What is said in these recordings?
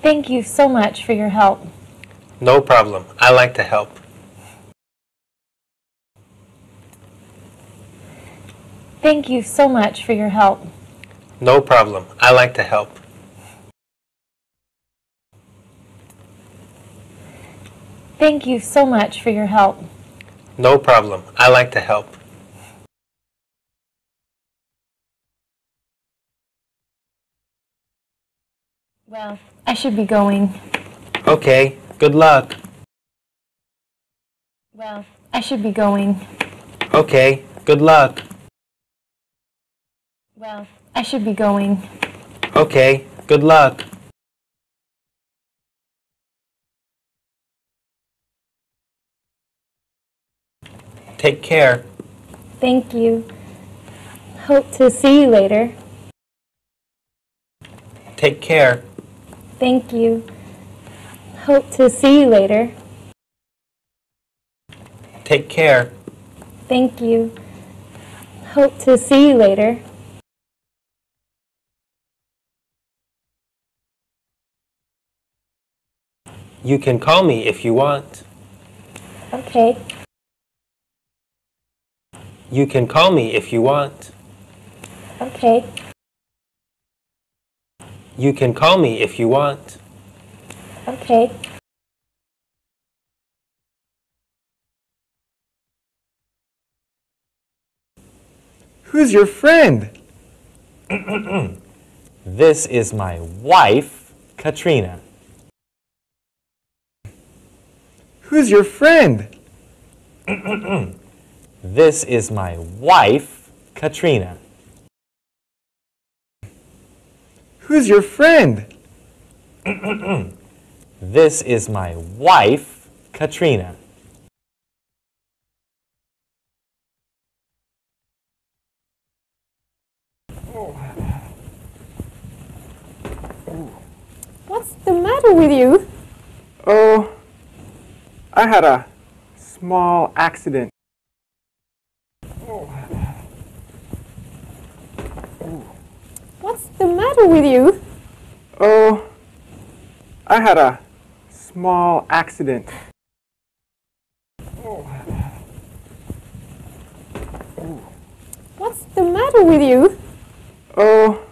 Thank you so much for your help. No problem. I like to help. Thank you so much for your help. No problem. I like to help. Thank you so much for your help. No problem. I like to help. Well, I should be going. Okay. Good luck. Well, I should be going. Okay. Good luck. Well, I should be going. Okay. Good luck. Take care. Thank you. Hope to see you later. Take care. Thank you. Hope to see you later. Take care. Thank you. Hope to see you later. You can call me if you want. Okay. You can call me if you want. Okay. You can call me if you want. Okay. Who's your friend? This is my wife, Katrina. Who's your friend? This is my wife, Katrina. Who's your friend? This is my wife, Katrina. What's the matter with you? Oh, I had a small accident. What's the matter with you? Oh, I had a small accident. What's the matter with you? Oh,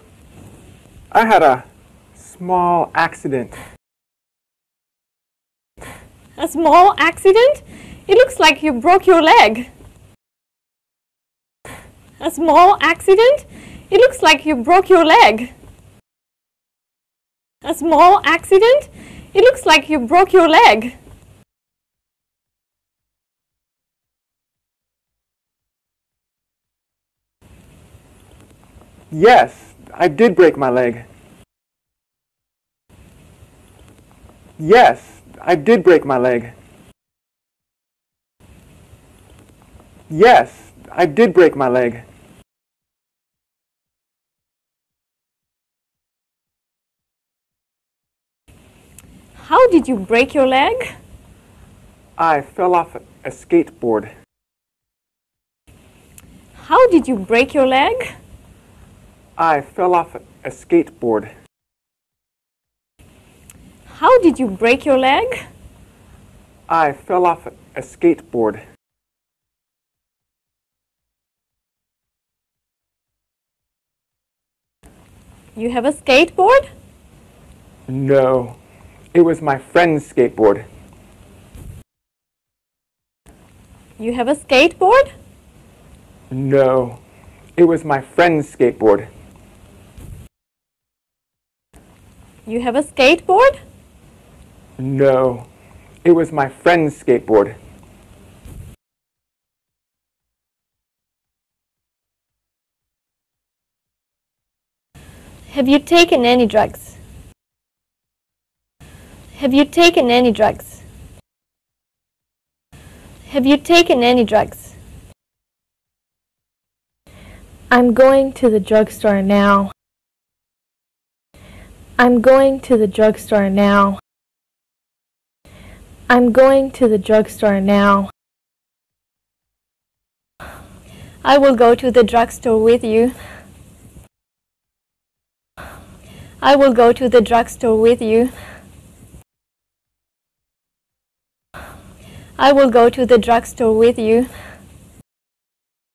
I had a small accident. A small accident? It looks like you broke your leg. A small accident? It looks like you broke your leg. A small accident? It looks like you broke your leg. Yes, I did break my leg. Yes, I did break my leg. Yes, I did break my leg. How did you break your leg? I fell off a skateboard. How did you break your leg? I fell off a skateboard. How did you break your leg? I fell off a skateboard. You have a skateboard? No, it was my friend's skateboard. You have a skateboard? No, it was my friend's skateboard. You have a skateboard? No, it was my friend's skateboard. Have you taken any drugs? Have you taken any drugs? Have you taken any drugs? I'm going to the drugstore now. I'm going to the drugstore now. I'm going to the drugstore now. I will go to the drugstore with you. I will go to the drugstore with you. I will go to the drugstore with you.